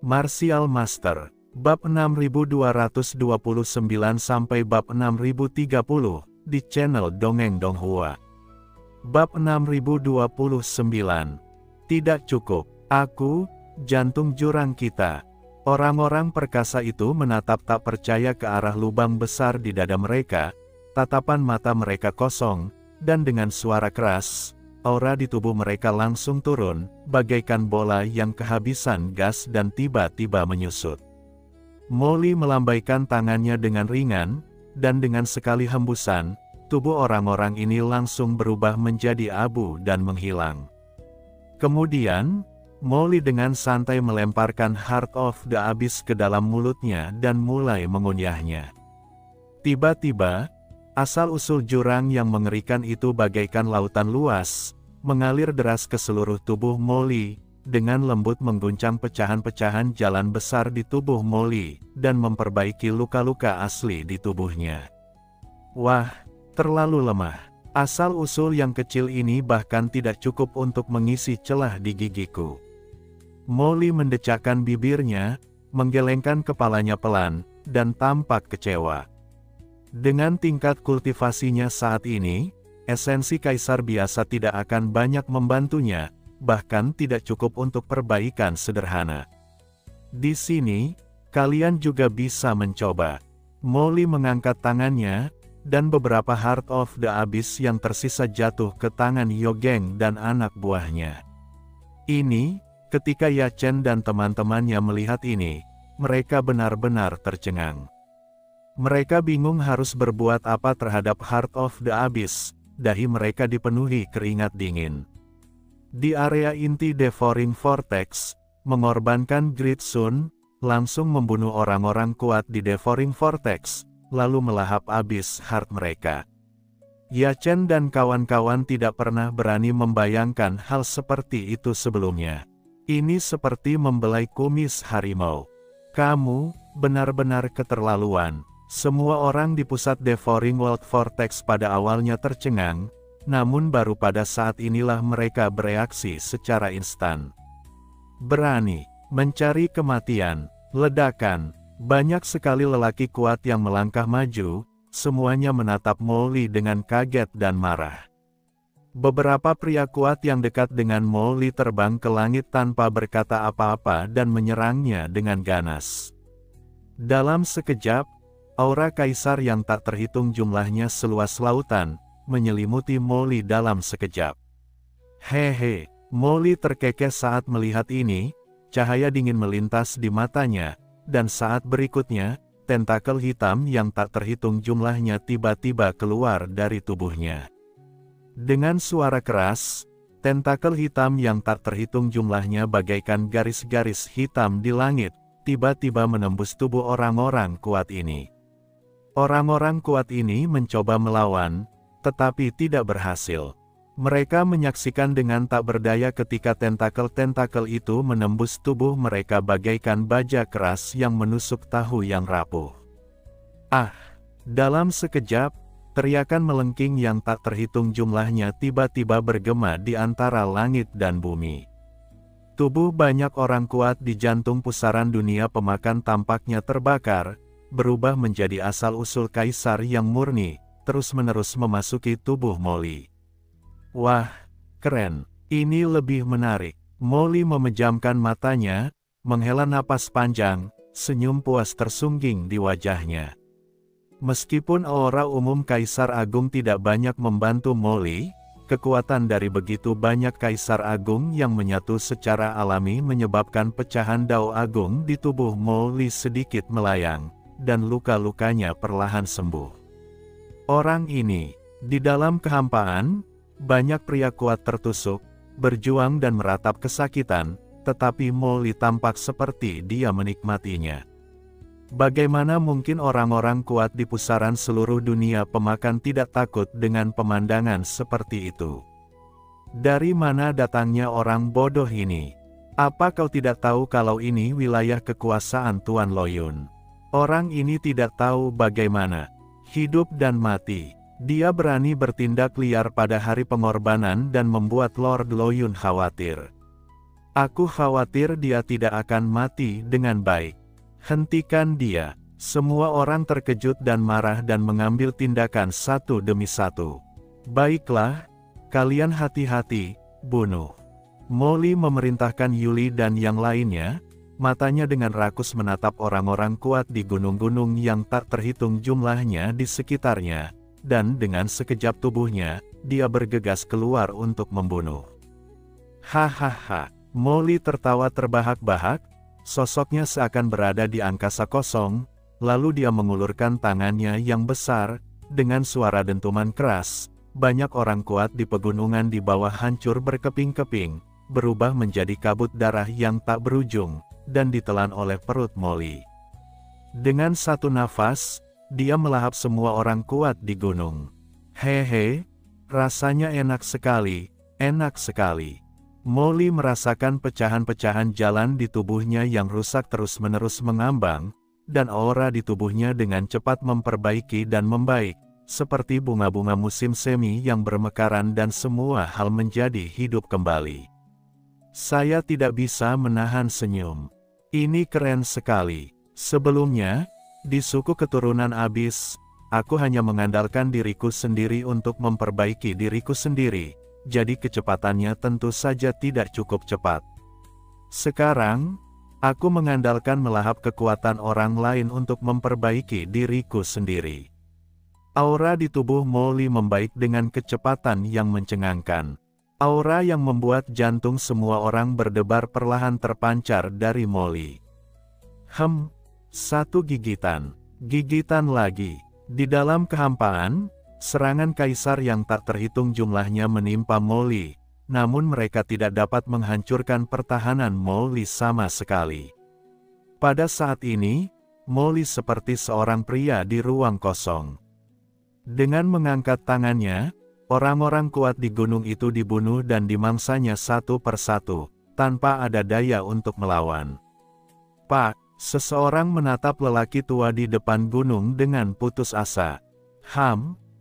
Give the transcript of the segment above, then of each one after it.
Martial Master, bab 6229 sampai bab 6030 di channel Dongeng Donghua. Bab 6029. Tidak cukup, aku, jantung jurang kita. Orang-orang perkasa itu menatap tak percaya ke arah lubang besar di dada mereka, tatapan mata mereka kosong, dan dengan suara keras, aura di tubuh mereka langsung turun, bagaikan bola yang kehabisan gas dan tiba-tiba menyusut. Molly melambaikan tangannya dengan ringan, dan dengan sekali hembusan, tubuh orang-orang ini langsung berubah menjadi abu dan menghilang. Kemudian, Molly dengan santai melemparkan Heart of the Abyss ke dalam mulutnya dan mulai mengunyahnya. Tiba-tiba, asal-usul jurang yang mengerikan itu bagaikan lautan luas, mengalir deras ke seluruh tubuh Molly, dengan lembut mengguncang pecahan-pecahan jalan besar di tubuh Molly, dan memperbaiki luka-luka asli di tubuhnya. Wah, terlalu lemah. Asal-usul yang kecil ini bahkan tidak cukup untuk mengisi celah di gigiku. Molly mendecakkan bibirnya, menggelengkan kepalanya pelan, dan tampak kecewa. Dengan tingkat kultivasinya saat ini, esensi kaisar biasa tidak akan banyak membantunya, bahkan tidak cukup untuk perbaikan sederhana. Di sini, kalian juga bisa mencoba. Molly mengangkat tangannya, dan beberapa Heart of the Abyss yang tersisa jatuh ke tangan Yogeng dan anak buahnya. Ini, ketika Yachen dan teman-temannya melihat ini, mereka benar-benar tercengang. Mereka bingung harus berbuat apa terhadap Heart of the Abyss, dahi mereka dipenuhi keringat dingin. Di area inti Devouring Vortex, mengorbankan Great Sun, langsung membunuh orang-orang kuat di Devouring Vortex, lalu melahap Abyss Heart mereka. Yachen dan kawan-kawan tidak pernah berani membayangkan hal seperti itu sebelumnya. Ini seperti membelai kumis harimau. Kamu, benar-benar keterlaluan. Semua orang di pusat Devouring World Vortex pada awalnya tercengang, namun baru pada saat inilah mereka bereaksi secara instan. Berani, mencari kematian, ledakan, banyak sekali lelaki kuat yang melangkah maju, semuanya menatap Molly dengan kaget dan marah. Beberapa pria kuat yang dekat dengan Molly terbang ke langit tanpa berkata apa-apa dan menyerangnya dengan ganas. Dalam sekejap, aura kaisar yang tak terhitung jumlahnya seluas lautan, menyelimuti Molly dalam sekejap. Hehe, Molly terkekeh saat melihat ini, cahaya dingin melintas di matanya, dan saat berikutnya, tentakel hitam yang tak terhitung jumlahnya tiba-tiba keluar dari tubuhnya. Dengan suara keras, tentakel hitam yang tak terhitung jumlahnya bagaikan garis-garis hitam di langit, tiba-tiba menembus tubuh orang-orang kuat ini. Orang-orang kuat ini mencoba melawan, tetapi tidak berhasil. Mereka menyaksikan dengan tak berdaya ketika tentakel-tentakel itu menembus tubuh mereka bagaikan baja keras yang menusuk tahu yang rapuh. Ah! Dalam sekejap, teriakan melengking yang tak terhitung jumlahnya tiba-tiba bergema di antara langit dan bumi. Tubuh banyak orang kuat di jantung pusaran dunia pemakan tampaknya terbakar, berubah menjadi asal-usul kaisar yang murni, terus-menerus memasuki tubuh Molly. Wah, keren. Ini lebih menarik. Molly memejamkan matanya, menghela napas panjang, senyum puas tersungging di wajahnya. Meskipun aura umum Kaisar Agung tidak banyak membantu Molly, kekuatan dari begitu banyak Kaisar Agung yang menyatu secara alami menyebabkan pecahan Dao Agung di tubuh Molly sedikit melayang, dan luka-lukanya perlahan sembuh. Orang ini, di dalam kehampaan, banyak pria kuat tertusuk, berjuang dan meratap kesakitan, tetapi Molly tampak seperti dia menikmatinya. Bagaimana mungkin orang-orang kuat di pusaran seluruh dunia pemakan tidak takut dengan pemandangan seperti itu? Dari mana datangnya orang bodoh ini? Apa kau tidak tahu kalau ini wilayah kekuasaan Tuan Loyun? Orang ini tidak tahu bagaimana hidup dan mati. Dia berani bertindak liar pada hari pengorbanan dan membuat Lord Loyun khawatir. Aku khawatir dia tidak akan mati dengan baik. Hentikan dia. Semua orang terkejut dan marah dan mengambil tindakan satu demi satu. Baiklah, kalian hati-hati, bunuh. Molly memerintahkan Yuli dan yang lainnya, matanya dengan rakus menatap orang-orang kuat di gunung-gunung yang tak terhitung jumlahnya di sekitarnya, dan dengan sekejap tubuhnya, dia bergegas keluar untuk membunuh. Hahaha. Molly tertawa terbahak-bahak, sosoknya seakan berada di angkasa kosong, lalu dia mengulurkan tangannya yang besar, dengan suara dentuman keras, banyak orang kuat di pegunungan di bawah hancur berkeping-keping, berubah menjadi kabut darah yang tak berujung, dan ditelan oleh perut Molly. Dengan satu nafas, dia melahap semua orang kuat di gunung. Hehe, rasanya enak sekali, enak sekali. Molly merasakan pecahan-pecahan jalan di tubuhnya yang rusak terus-menerus mengambang, dan aura di tubuhnya dengan cepat memperbaiki dan membaik, seperti bunga-bunga musim semi yang bermekaran dan semua hal menjadi hidup kembali. Saya tidak bisa menahan senyum. Ini keren sekali. Sebelumnya, di suku keturunan Abyss, aku hanya mengandalkan diriku sendiri untuk memperbaiki diriku sendiri. Jadi kecepatannya tentu saja tidak cukup cepat. Sekarang, aku mengandalkan melahap kekuatan orang lain untuk memperbaiki diriku sendiri. Aura di tubuh Molly membaik dengan kecepatan yang mencengangkan. Aura yang membuat jantung semua orang berdebar perlahan terpancar dari Molly. Satu gigitan. Gigitan lagi. Di dalam kehampaan, serangan kaisar yang tak terhitung jumlahnya menimpa Molly, namun mereka tidak dapat menghancurkan pertahanan Molly sama sekali. Pada saat ini, Molly seperti seorang pria di ruang kosong. Dengan mengangkat tangannya, orang-orang kuat di gunung itu dibunuh dan dimangsanya satu persatu, tanpa ada daya untuk melawan. Pak, seseorang menatap lelaki tua di depan gunung dengan putus asa.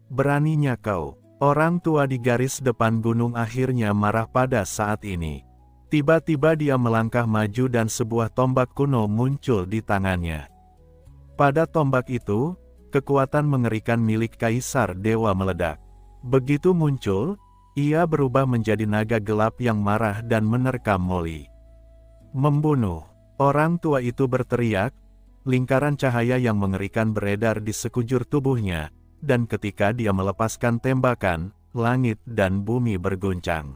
Beraninya kau. Orang tua di garis depan gunung akhirnya marah pada saat ini. Tiba-tiba dia melangkah maju dan sebuah tombak kuno muncul di tangannya. Pada tombak itu, kekuatan mengerikan milik Kaisar Dewa meledak. Begitu muncul, ia berubah menjadi naga gelap yang marah dan menerkam Molly. Membunuh. Orang tua itu berteriak, lingkaran cahaya yang mengerikan beredar di sekujur tubuhnya. Dan ketika dia melepaskan tembakan, langit dan bumi berguncang.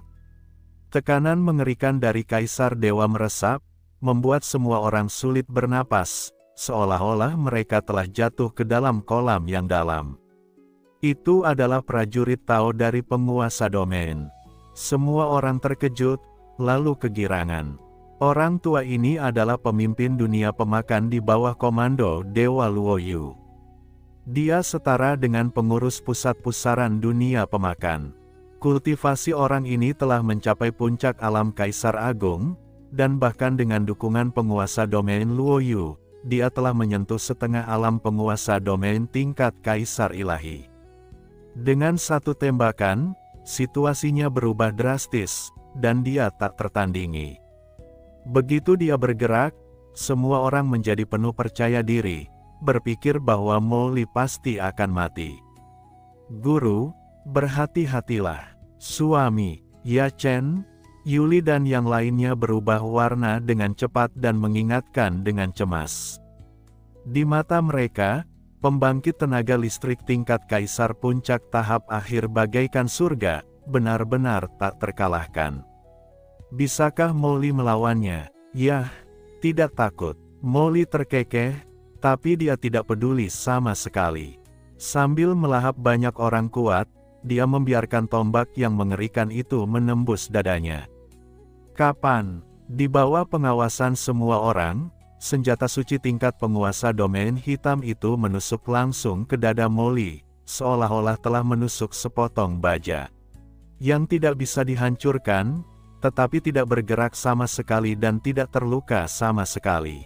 Tekanan mengerikan dari Kaisar Dewa meresap, membuat semua orang sulit bernapas, seolah-olah mereka telah jatuh ke dalam kolam yang dalam. Itu adalah prajurit Tao dari penguasa domain. Semua orang terkejut, lalu kegirangan. Orang tua ini adalah pemimpin dunia pemakan di bawah komando Dewa Luoyu. Dia setara dengan pengurus pusat pusaran dunia pemakan. Kultivasi orang ini telah mencapai puncak alam Kaisar Agung, dan bahkan dengan dukungan penguasa domain Luoyu, dia telah menyentuh setengah alam penguasa domain tingkat Kaisar Ilahi. Dengan satu tembakan, situasinya berubah drastis, dan dia tak tertandingi. Begitu dia bergerak, semua orang menjadi penuh percaya diri, berpikir bahwa Molly pasti akan mati. Guru, berhati-hatilah. Suami, Ya Chen, Yuli dan yang lainnya berubah warna dengan cepat dan mengingatkan dengan cemas. Di mata mereka, pembangkit tenaga listrik tingkat Kaisar puncak tahap akhir bagaikan surga, benar-benar tak terkalahkan. Bisakah Molly melawannya? Yah, tidak takut. Molly terkekeh, tapi dia tidak peduli sama sekali. Sambil melahap banyak orang kuat, dia membiarkan tombak yang mengerikan itu menembus dadanya. Kapan? Di bawah pengawasan semua orang, senjata suci tingkat penguasa domain hitam itu menusuk langsung ke dada Molly, seolah-olah telah menusuk sepotong baja. Yang tidak bisa dihancurkan, tetapi tidak bergerak sama sekali dan tidak terluka sama sekali.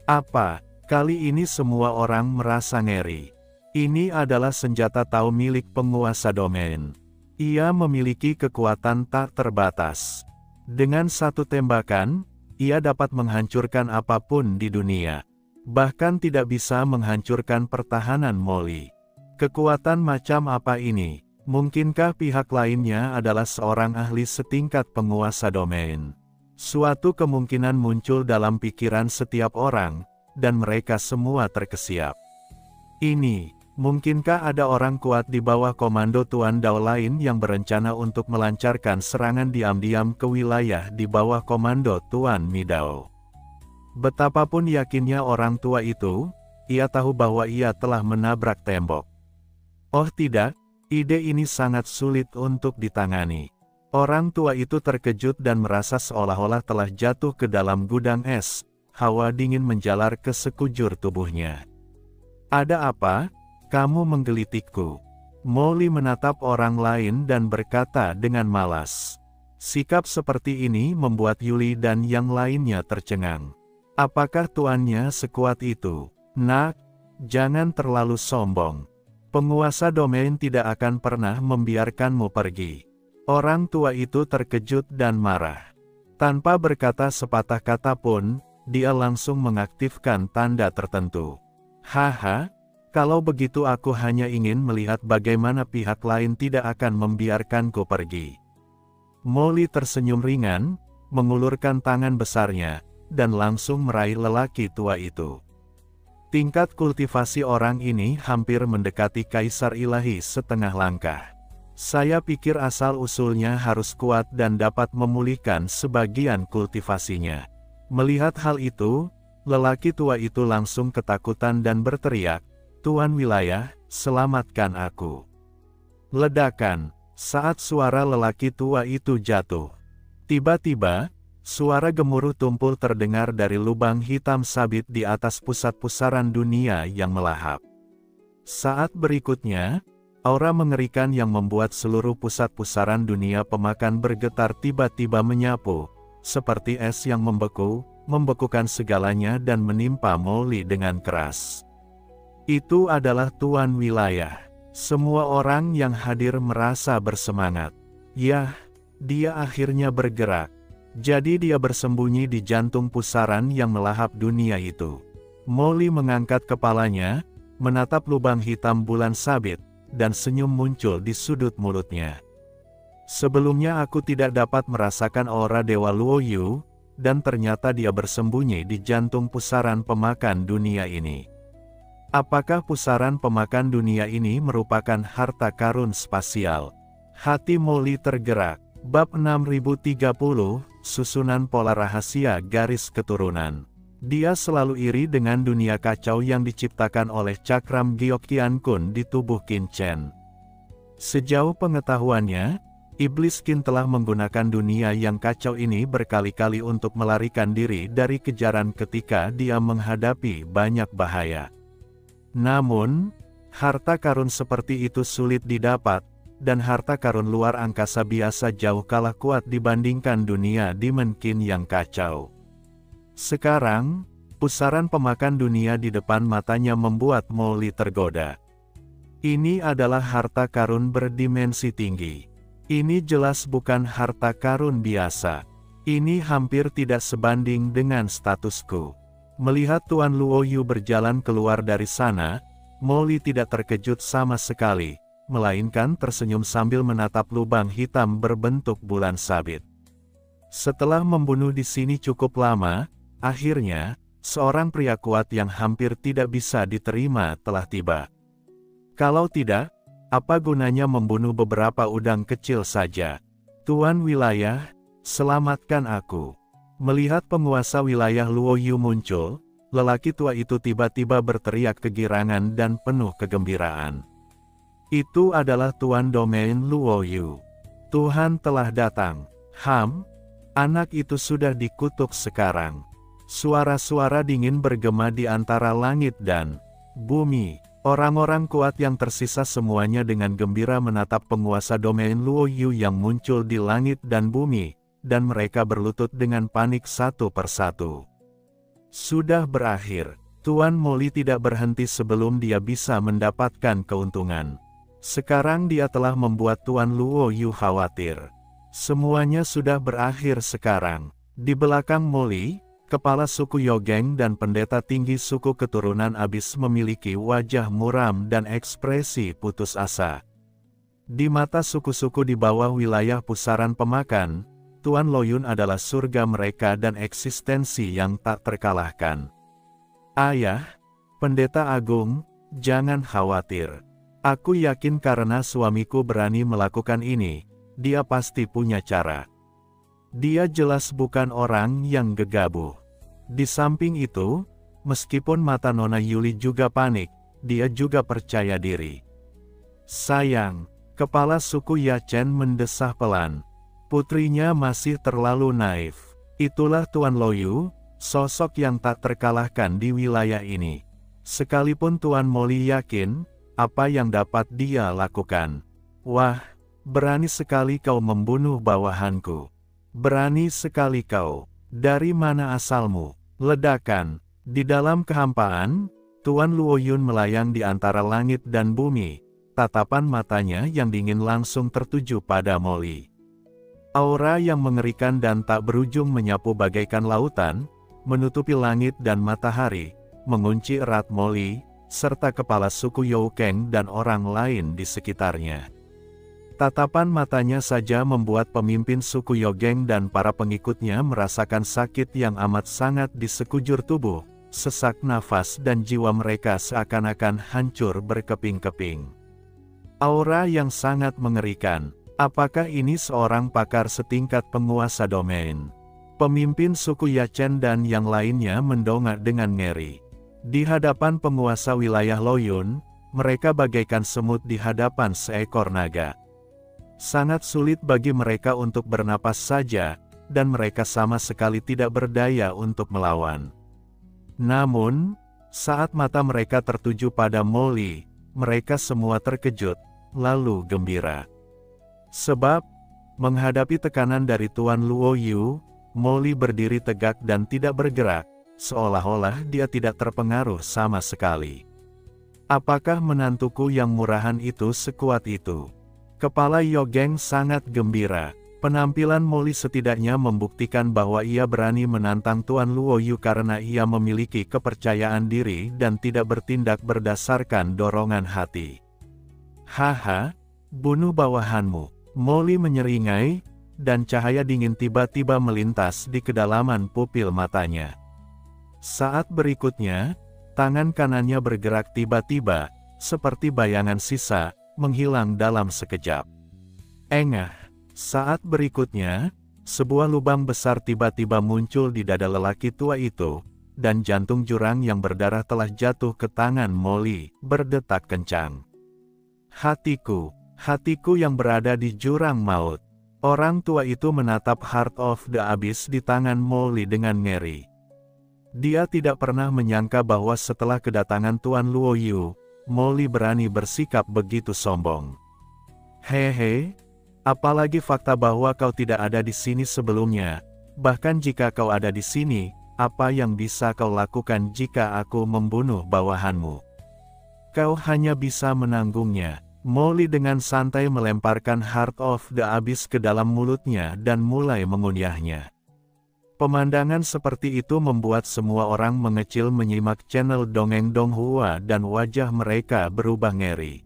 Apa? Kali ini semua orang merasa ngeri. Ini adalah senjata Tao milik penguasa domain. Ia memiliki kekuatan tak terbatas. Dengan satu tembakan, ia dapat menghancurkan apapun di dunia. Bahkan tidak bisa menghancurkan pertahanan Molly. Kekuatan macam apa ini? Mungkinkah pihak lainnya adalah seorang ahli setingkat penguasa domain? Suatu kemungkinan muncul dalam pikiran setiap orang, dan mereka semua terkesiap. Mungkinkah ada orang kuat di bawah komando Tuan Dao lain yang berencana untuk melancarkan serangan diam-diam ke wilayah di bawah komando Tuan Midao? Betapapun yakinnya orang tua itu, ia tahu bahwa ia telah menabrak tembok. Oh tidak, ide ini sangat sulit untuk ditangani. Orang tua itu terkejut dan merasa seolah-olah telah jatuh ke dalam gudang es, hawa dingin menjalar ke sekujur tubuhnya. Ada apa? Kamu menggelitikku. Molly menatap orang lain dan berkata dengan malas. Sikap seperti ini membuat Yuli dan yang lainnya tercengang. Apakah tuannya sekuat itu? Nak, jangan terlalu sombong. Penguasa domain tidak akan pernah membiarkanmu pergi. Orang tua itu terkejut dan marah. Tanpa berkata sepatah kata pun, dia langsung mengaktifkan tanda tertentu. Haha. Kalau begitu aku hanya ingin melihat bagaimana pihak lain tidak akan membiarkanku pergi. Molly tersenyum ringan, mengulurkan tangan besarnya, dan langsung meraih lelaki tua itu. Tingkat kultivasi orang ini hampir mendekati Kaisar Ilahi setengah langkah. Saya pikir asal-usulnya harus kuat dan dapat memulihkan sebagian kultivasinya. Melihat hal itu, lelaki tua itu langsung ketakutan dan berteriak, Tuan wilayah, selamatkan aku. Ledakan, saat suara lelaki tua itu jatuh. Tiba-tiba, suara gemuruh tumpul terdengar dari lubang hitam sabit di atas pusat pusaran dunia yang melahap. Saat berikutnya, aura mengerikan yang membuat seluruh pusat pusaran dunia pemakan bergetar tiba-tiba menyapu, seperti es yang membekukan segalanya dan menimpa Molly dengan keras. Itu adalah Tuan wilayah. Semua orang yang hadir merasa bersemangat. Yah, dia akhirnya bergerak. Jadi dia bersembunyi di jantung pusaran yang melahap dunia itu. Molly mengangkat kepalanya, menatap lubang hitam bulan sabit, dan senyum muncul di sudut mulutnya. Sebelumnya aku tidak dapat merasakan aura Dewa Luoyu, dan ternyata dia bersembunyi di jantung pusaran pemakan dunia ini. Apakah pusaran pemakan dunia ini merupakan harta karun spasial? Hati Molly tergerak. Bab 6030, Susunan Pola Rahasia Garis Keturunan. Dia selalu iri dengan dunia kacau yang diciptakan oleh cakram Gyeokyan Kun di tubuh Qin Chen. Sejauh pengetahuannya, Iblis Qin telah menggunakan dunia yang kacau ini berkali-kali untuk melarikan diri dari kejaran ketika dia menghadapi banyak bahaya. Namun, harta karun seperti itu sulit didapat, dan harta karun luar angkasa biasa jauh kalah kuat dibandingkan dunia Demon Qin yang kacau. Sekarang, pusaran pemakan dunia di depan matanya membuat Molly tergoda. Ini adalah harta karun berdimensi tinggi. Ini jelas bukan harta karun biasa. Ini hampir tidak sebanding dengan statusku. Melihat Tuan Luoyu berjalan keluar dari sana, Molly tidak terkejut sama sekali, melainkan tersenyum sambil menatap lubang hitam berbentuk bulan sabit. Setelah membunuh di sini cukup lama, akhirnya, seorang pria kuat yang hampir tidak bisa diterima telah tiba. Kalau tidak, apa gunanya membunuh beberapa udang kecil saja? Tuan wilayah, selamatkan aku. Melihat penguasa wilayah Luoyu muncul, lelaki tua itu tiba-tiba berteriak kegirangan dan penuh kegembiraan. Itu adalah Tuan Domain Luoyu. Tuhan telah datang. Anak itu sudah dikutuk sekarang. Suara-suara dingin bergema di antara langit dan bumi. Orang-orang kuat yang tersisa semuanya dengan gembira menatap penguasa Domain Luoyu yang muncul di langit dan bumi, dan mereka berlutut dengan panik satu persatu. Sudah berakhir. Tuan Molly tidak berhenti sebelum dia bisa mendapatkan keuntungan. Sekarang dia telah membuat Tuan Luoyu khawatir. Semuanya sudah berakhir sekarang. Di belakang Molly, kepala suku Yogeng dan pendeta tinggi suku keturunan Abyss memiliki wajah muram dan ekspresi putus asa. Di mata suku-suku di bawah wilayah pusaran pemakan, Tuan Loyun adalah surga mereka dan eksistensi yang tak terkalahkan. Ayah, Pendeta Agung, jangan khawatir. Aku yakin karena suamiku berani melakukan ini, dia pasti punya cara. Dia jelas bukan orang yang gegabah. Di samping itu, meskipun mata Nona Yuli juga panik, dia juga percaya diri. Sayang, kepala suku Yachen mendesah pelan. Putrinya masih terlalu naif. Itulah Tuan Loyu, sosok yang tak terkalahkan di wilayah ini. Sekalipun Tuan Molly yakin, apa yang dapat dia lakukan. Wah, berani sekali kau membunuh bawahanku. Berani sekali kau. Dari mana asalmu? Ledakan. Di dalam kehampaan, Tuan Luoyun melayang di antara langit dan bumi. Tatapan matanya yang dingin langsung tertuju pada Molly. Aura yang mengerikan dan tak berujung menyapu bagaikan lautan, menutupi langit dan matahari, mengunci erat Molly, serta kepala suku Youkeng dan orang lain di sekitarnya. Tatapan matanya saja membuat pemimpin suku Yogeng dan para pengikutnya merasakan sakit yang amat sangat di sekujur tubuh, sesak nafas dan jiwa mereka seakan-akan hancur berkeping-keping. Aura yang sangat mengerikan. Apakah ini seorang pakar setingkat penguasa domain? Pemimpin suku Yachen dan yang lainnya mendongak dengan ngeri. Di hadapan penguasa wilayah Loyun, mereka bagaikan semut di hadapan seekor naga. Sangat sulit bagi mereka untuk bernapas saja, dan mereka sama sekali tidak berdaya untuk melawan. Namun, saat mata mereka tertuju pada Molly, mereka semua terkejut, lalu gembira. Sebab, menghadapi tekanan dari Tuan Luoyu, Molly berdiri tegak dan tidak bergerak, seolah-olah dia tidak terpengaruh sama sekali. Apakah menantuku yang murahan itu sekuat itu? Kepala Yogeng sangat gembira. Penampilan Molly setidaknya membuktikan bahwa ia berani menantang Tuan Luoyu karena ia memiliki kepercayaan diri dan tidak bertindak berdasarkan dorongan hati. Haha, bunuh bawahanmu. Molly menyeringai, dan cahaya dingin tiba-tiba melintas di kedalaman pupil matanya. Saat berikutnya, tangan kanannya bergerak tiba-tiba, seperti bayangan sisa, menghilang dalam sekejap. Engah. Saat berikutnya, sebuah lubang besar tiba-tiba muncul di dada lelaki tua itu, dan jantung jurang yang berdarah telah jatuh ke tangan Molly, berdetak kencang. Hatiku, hatiku yang berada di jurang maut. Orang tua itu menatap Heart of the Abyss di tangan Molly dengan ngeri. Dia tidak pernah menyangka bahwa setelah kedatangan Tuan Luoyu, Molly berani bersikap begitu sombong. Hehe. Apalagi fakta bahwa kau tidak ada di sini sebelumnya. Bahkan jika kau ada di sini, apa yang bisa kau lakukan jika aku membunuh bawahanmu? Kau hanya bisa menanggungnya. Molly dengan santai melemparkan Heart of the Abyss ke dalam mulutnya dan mulai mengunyahnya. Pemandangan seperti itu membuat semua orang mengecil menyimak channel Dongeng Donghua dan wajah mereka berubah ngeri.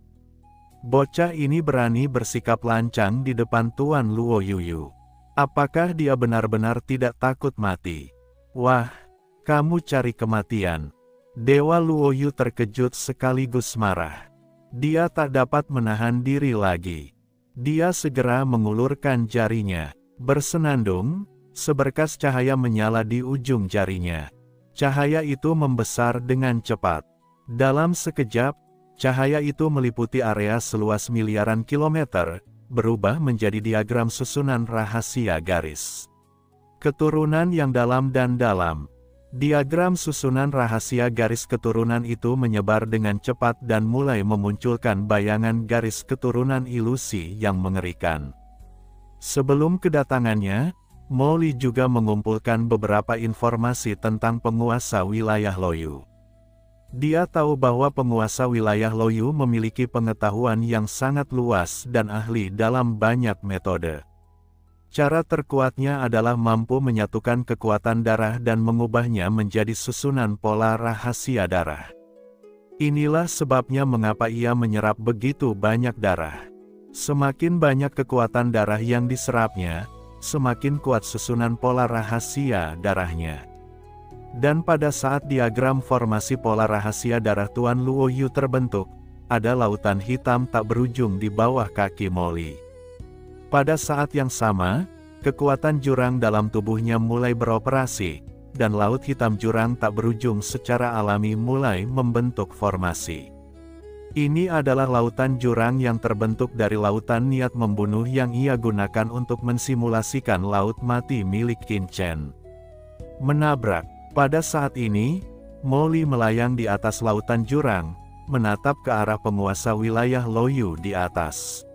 Bocah ini berani bersikap lancang di depan Tuan Luoyu. Apakah dia benar-benar tidak takut mati? Wah, kamu cari kematian. Dewa Luoyu terkejut sekaligus marah. Dia tak dapat menahan diri lagi. Dia segera mengulurkan jarinya. Bersenandung, seberkas cahaya menyala di ujung jarinya. Cahaya itu membesar dengan cepat. Dalam sekejap, cahaya itu meliputi area seluas miliaran kilometer, berubah menjadi diagram susunan rahasia garis. Keturunan yang dalam dan dalam. Diagram susunan rahasia garis keturunan itu menyebar dengan cepat dan mulai memunculkan bayangan garis keturunan ilusi yang mengerikan. Sebelum kedatangannya, Molly juga mengumpulkan beberapa informasi tentang penguasa wilayah Loyu. Dia tahu bahwa penguasa wilayah Loyu memiliki pengetahuan yang sangat luas dan ahli dalam banyak metode. Cara terkuatnya adalah mampu menyatukan kekuatan darah dan mengubahnya menjadi susunan pola rahasia darah. Inilah sebabnya mengapa ia menyerap begitu banyak darah. Semakin banyak kekuatan darah yang diserapnya, semakin kuat susunan pola rahasia darahnya. Dan pada saat diagram formasi pola rahasia darah Tuan Luoyu terbentuk, ada lautan hitam tak berujung di bawah kaki Molly. Pada saat yang sama, kekuatan jurang dalam tubuhnya mulai beroperasi, dan laut hitam jurang tak berujung secara alami mulai membentuk formasi. Ini adalah lautan jurang yang terbentuk dari lautan niat membunuh yang ia gunakan untuk mensimulasikan laut mati milik Qin Chen. Menabrak. Pada saat ini, Molly melayang di atas lautan jurang, menatap ke arah penguasa wilayah Luoyu di atas.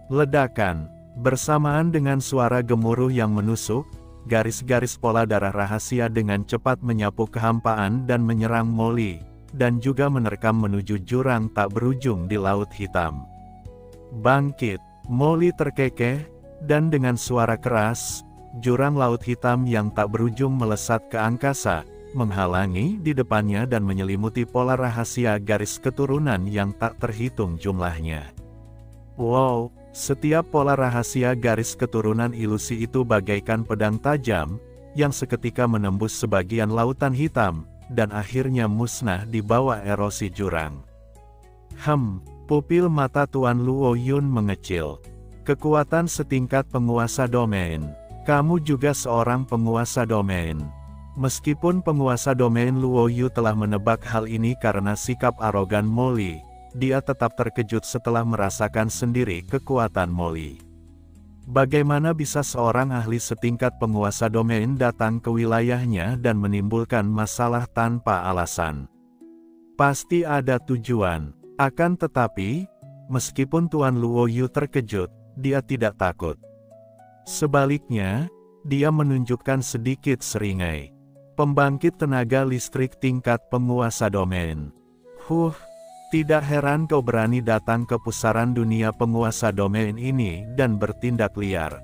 Ledakan. Bersamaan dengan suara gemuruh yang menusuk, garis-garis pola darah rahasia dengan cepat menyapu kehampaan dan menyerang Molly, dan juga menerkam menuju jurang tak berujung di laut hitam. Bangkit, Molly terkekeh, dan dengan suara keras, jurang laut hitam yang tak berujung melesat ke angkasa, menghalangi di depannya dan menyelimuti pola rahasia garis keturunan yang tak terhitung jumlahnya. Wow! Setiap pola rahasia garis keturunan ilusi itu bagaikan pedang tajam, yang seketika menembus sebagian lautan hitam, dan akhirnya musnah di bawah erosi jurang. Pupil mata Tuan Luoyun mengecil. Kekuatan setingkat penguasa domain. Kamu juga seorang penguasa domain. Meskipun penguasa domain Luoyu telah menebak hal ini karena sikap arogan Molly, dia tetap terkejut setelah merasakan sendiri kekuatan Molly. Bagaimana bisa seorang ahli setingkat penguasa domain datang ke wilayahnya dan menimbulkan masalah tanpa alasan? Pasti ada tujuan. Akan tetapi, meskipun Tuan Luoyu terkejut, dia tidak takut. Sebaliknya, dia menunjukkan sedikit seringai. Pembangkit tenaga listrik tingkat penguasa domain. Tidak heran kau berani datang ke pusaran dunia penguasa domain ini dan bertindak liar.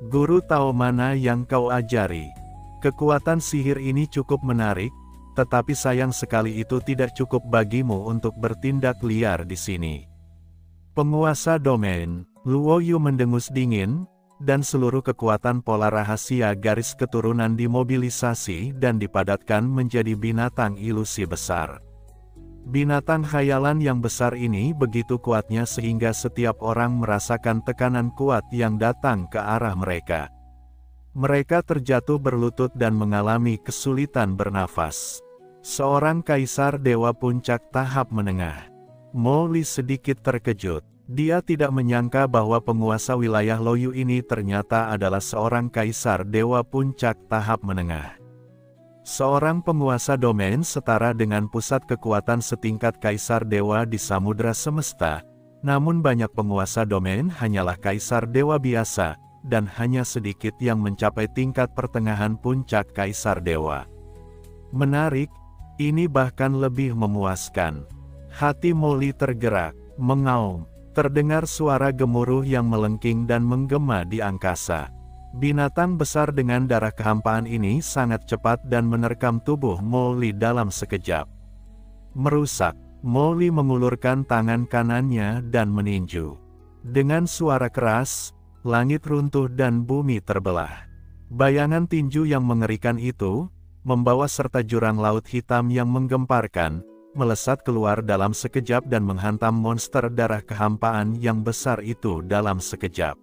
Guru tahu mana yang kau ajari? Kekuatan sihir ini cukup menarik, tetapi sayang sekali itu tidak cukup bagimu untuk bertindak liar di sini. Penguasa domain, Luoyu mendengus dingin, dan seluruh kekuatan pola rahasia garis keturunan dimobilisasi dan dipadatkan menjadi binatang ilusi besar. Binatang khayalan yang besar ini begitu kuatnya sehingga setiap orang merasakan tekanan kuat yang datang ke arah mereka. Mereka terjatuh berlutut dan mengalami kesulitan bernafas. Seorang kaisar dewa puncak tahap menengah. Molly sedikit terkejut. Dia tidak menyangka bahwa penguasa wilayah Luoyu ini ternyata adalah seorang kaisar dewa puncak tahap menengah. Seorang penguasa domain setara dengan pusat kekuatan setingkat kaisar dewa di samudra semesta, namun banyak penguasa domain hanyalah kaisar dewa biasa, dan hanya sedikit yang mencapai tingkat pertengahan puncak kaisar dewa. Menarik, ini bahkan lebih memuaskan. Hati Molly tergerak, mengaum, terdengar suara gemuruh yang melengking dan menggema di angkasa. Binatang besar dengan darah kehampaan ini sangat cepat dan menerkam tubuh Molly dalam sekejap. Merusak, Molly mengulurkan tangan kanannya dan meninju. Dengan suara keras, langit runtuh dan bumi terbelah. Bayangan tinju yang mengerikan itu, membawa serta jurang laut hitam yang menggemparkan, melesat keluar dalam sekejap dan menghantam monster darah kehampaan yang besar itu dalam sekejap.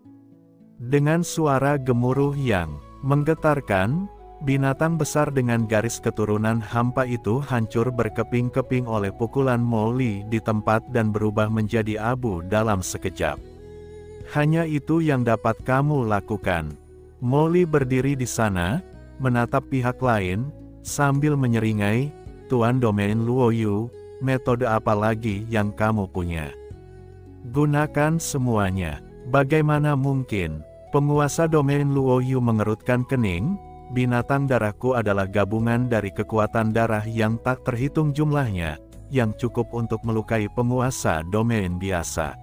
Dengan suara gemuruh yang menggetarkan, binatang besar dengan garis keturunan hampa itu hancur berkeping-keping oleh pukulan Molly di tempat dan berubah menjadi abu dalam sekejap. Hanya itu yang dapat kamu lakukan. Molly berdiri di sana, menatap pihak lain, sambil menyeringai, Tuan Domain Luoyu, metode apa lagi yang kamu punya? Gunakan semuanya. Bagaimana mungkin? Penguasa domain Luoyu mengerutkan kening. Binatang darahku adalah gabungan dari kekuatan darah yang tak terhitung jumlahnya, yang cukup untuk melukai penguasa domain biasa.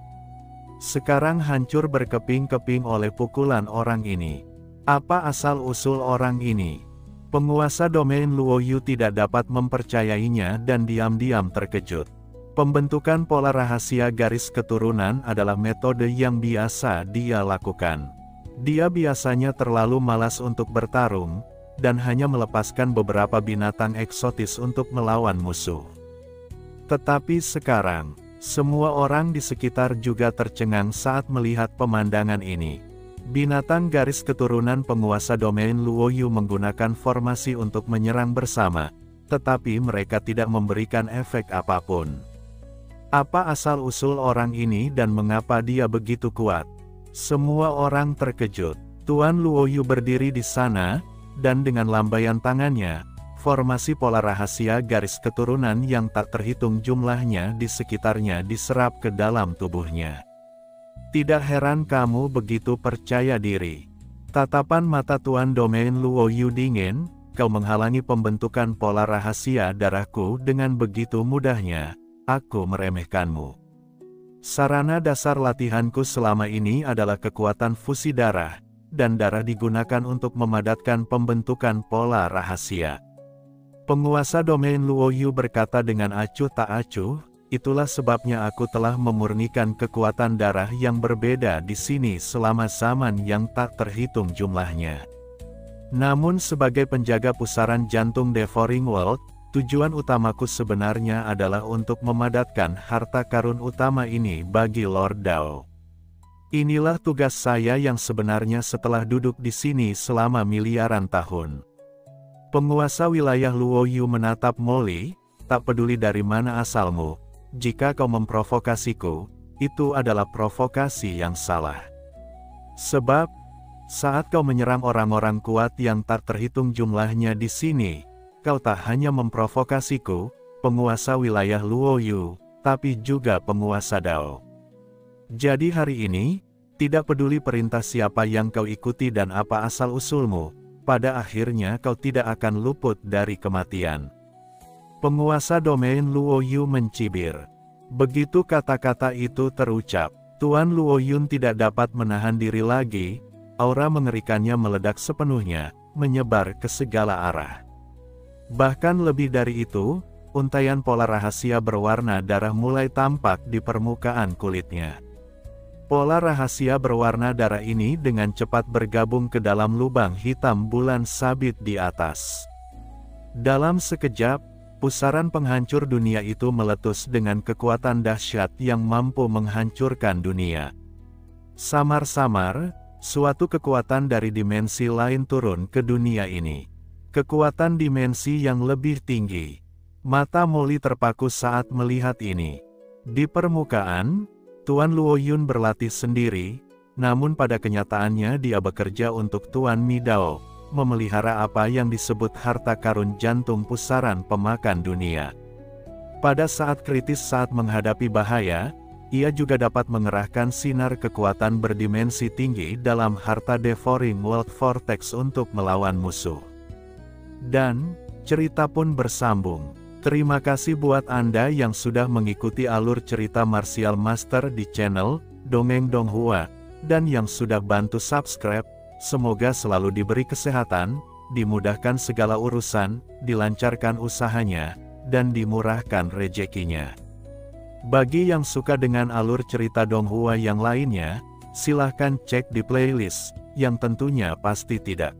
sekarang hancur berkeping-keping oleh pukulan orang ini. Apa asal-usul orang ini? Penguasa domain Luoyu tidak dapat mempercayainya dan diam-diam terkejut. Pembentukan pola rahasia garis keturunan adalah metode yang biasa dia lakukan. Dia biasanya terlalu malas untuk bertarung, dan hanya melepaskan beberapa binatang eksotis untuk melawan musuh. Tetapi sekarang, semua orang di sekitar juga tercengang saat melihat pemandangan ini. Binatang garis keturunan penguasa domain Luoyu menggunakan formasi untuk menyerang bersama, tetapi mereka tidak memberikan efek apapun. Apa asal-usul orang ini dan mengapa dia begitu kuat? Semua orang terkejut. Tuan Luoyu berdiri di sana, dan dengan lambaian tangannya, formasi pola rahasia garis keturunan yang tak terhitung jumlahnya di sekitarnya diserap ke dalam tubuhnya. Tidak heran kamu begitu percaya diri. Tatapan mata Tuan domain Luoyu dingin, kau menghalangi pembentukan pola rahasia darahku dengan begitu mudahnya, aku meremehkanmu. Sarana dasar latihanku selama ini adalah kekuatan fusi darah, dan darah digunakan untuk memadatkan pembentukan pola rahasia. Penguasa domain Luoyu berkata dengan acuh tak acuh, itulah sebabnya aku telah memurnikan kekuatan darah yang berbeda di sini selama zaman yang tak terhitung jumlahnya. Namun sebagai penjaga pusaran jantung Devouring World, tujuan utamaku sebenarnya adalah untuk memadatkan harta karun utama ini bagi Lord Dao. Inilah tugas saya yang sebenarnya setelah duduk di sini selama miliaran tahun. Penguasa wilayah Luoyu menatap Molly, tak peduli dari mana asalmu. Jika kau memprovokasiku, itu adalah provokasi yang salah. Sebab, saat kau menyerang orang-orang kuat yang tak terhitung jumlahnya di sini, kau tak hanya memprovokasiku, penguasa wilayah Luoyu, tapi juga penguasa Dao. Jadi hari ini, tidak peduli perintah siapa yang kau ikuti dan apa asal-usulmu, pada akhirnya kau tidak akan luput dari kematian. Penguasa domain Luoyu mencibir. Begitu kata-kata itu terucap, Tuan Luoyun tidak dapat menahan diri lagi, aura mengerikannya meledak sepenuhnya, menyebar ke segala arah. Bahkan lebih dari itu, untaian pola rahasia berwarna darah mulai tampak di permukaan kulitnya. Pola rahasia berwarna darah ini dengan cepat bergabung ke dalam lubang hitam bulan sabit di atas. Dalam sekejap, pusaran penghancur dunia itu meletus dengan kekuatan dahsyat yang mampu menghancurkan dunia. Samar-samar, suatu kekuatan dari dimensi lain turun ke dunia ini. Kekuatan dimensi yang lebih tinggi. Mata Molly terpaku saat melihat ini. Di permukaan, Tuan Luoyun berlatih sendiri, namun pada kenyataannya dia bekerja untuk Tuan Midao, memelihara apa yang disebut harta karun jantung pusaran pemakan dunia. Pada saat kritis saat menghadapi bahaya, ia juga dapat mengerahkan sinar kekuatan berdimensi tinggi dalam harta Devouring World Vortex untuk melawan musuh. Dan, cerita pun bersambung. Terima kasih buat Anda yang sudah mengikuti alur cerita Martial Master di channel Dongeng Donghua, dan yang sudah bantu subscribe. Semoga selalu diberi kesehatan, dimudahkan segala urusan, dilancarkan usahanya, dan dimurahkan rezekinya. Bagi yang suka dengan alur cerita Donghua yang lainnya, silahkan cek di playlist, yang tentunya pasti tidak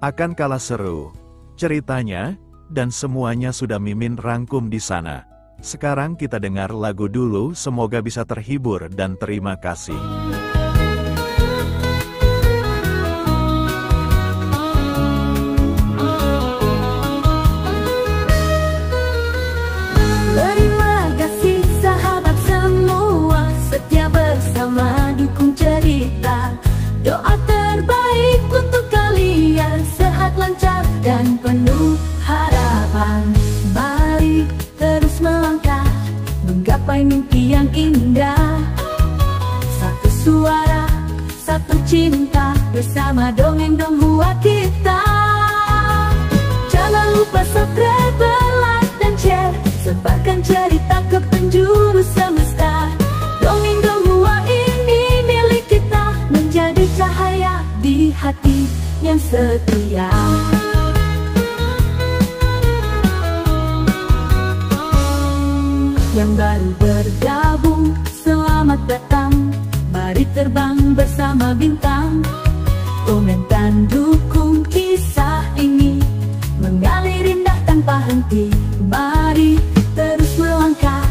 akan kalah seru ceritanya, dan semuanya sudah Mimin rangkum di sana. Sekarang kita dengar lagu dulu, semoga bisa terhibur dan terima kasih. Dukung cerita, doa terbaik untuk kalian, sehat lancar dan penuh harapan. Mari terus melangkah, menggapai mimpi yang indah. Satu suara, satu cinta, bersama Dongeng Donghua kita. Jangan lupa subscribe, like, dan share, sebarkan cerita ke penjuru semesta. Dongeng Donghua ini setia. Yang baru bergabung, selamat datang. Mari terbang bersama bintang. Komen dan dukung kisah ini, mengalir indah tanpa henti. Mari terus melangkah,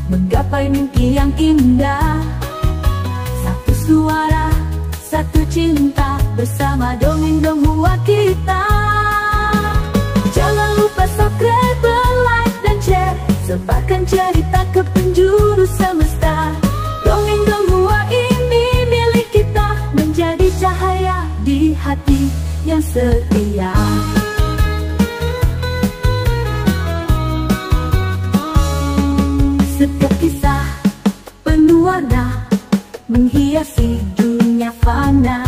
menggapai mimpi yang indah. Satu suara, satu cinta, bersama dongeng Donghua kita. Jangan lupa subscribe, like, dan share. Sebarkan cerita ke penjuru semesta. Dongeng Donghua ini milik kita, menjadi cahaya di hati yang setia. Setiap kisah penuh warna, menghiasi dunia fana.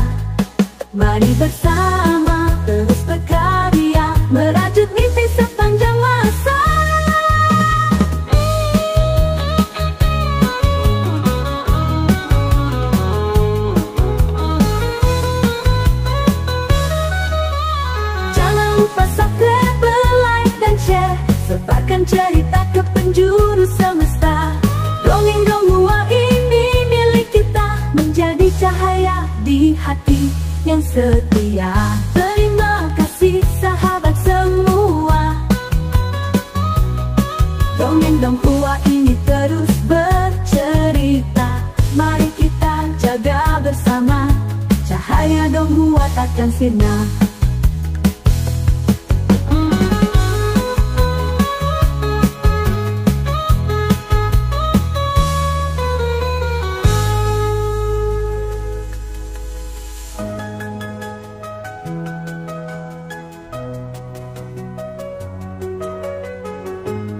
Mari bersama terus berkarya, merajut mimpi sepanjang masa. Jangan lupa subscribe, like, dan share. Sebarkan cerita ke penjuru semesta. Dongeng Donghua ini milik kita, menjadi cahaya di hati yang setia. Terima kasih sahabat semua. Dongeng Donghua ini terus bercerita. Mari kita jaga bersama, cahaya Donghua takkan sirna.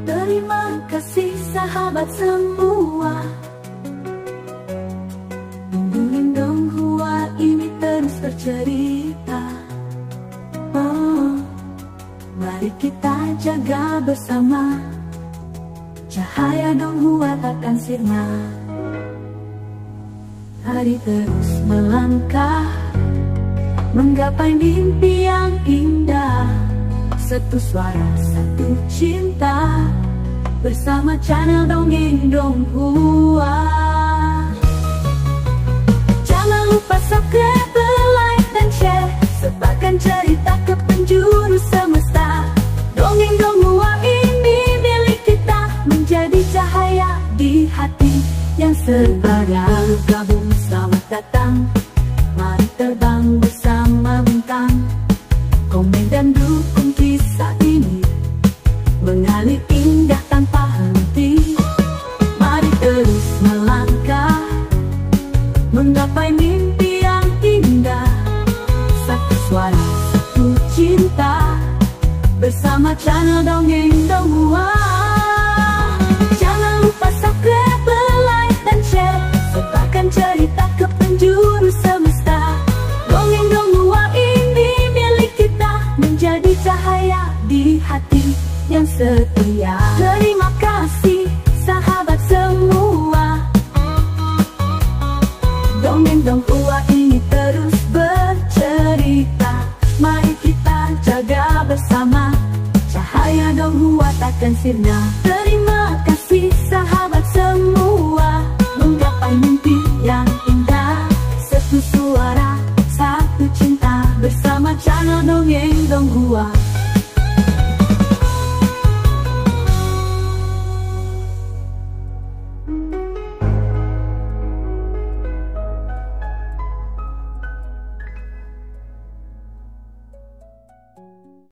Terima kasih sahabat semua. Dongeng Donghua ini terus bercerita. Mari kita jaga bersama, cahaya Donghua takkan sirna. Hari terus melangkah, menggapai mimpi yang indah. Satu suara, satu cinta, bersama channel Dongeng Donghua. Jangan lupa subscribe, like, dan share. Sebarkan cerita ke penjuru semesta. Dongeng Donghua ini milik kita, menjadi cahaya di hati yang setia. Gabung, selamat datang. Mari terbang bersama bintang. Komen dan dukung kisah ini, mengalir indah tanpa henti. Mari terus melangkah, menggapai mimpi yang indah. Satu suara, satu cinta, bersama channel Dongeng Donghua. Jangan lupa subscribe, like, dan share. Sebarkan cerita ke penjuru semesta. Dongeng Donghua ini milik kita, menjadi cahaya di hati yang setia. Terima kasih sahabat semua. Dongeng Donghua ini terus bercerita. Mari kita jaga bersama, cahaya Donghua takkan sirna. Terima kasih sahabat semua, menggapai mimpi yang indah. Satu suara, satu cinta, bersama channel Dongeng Donghua.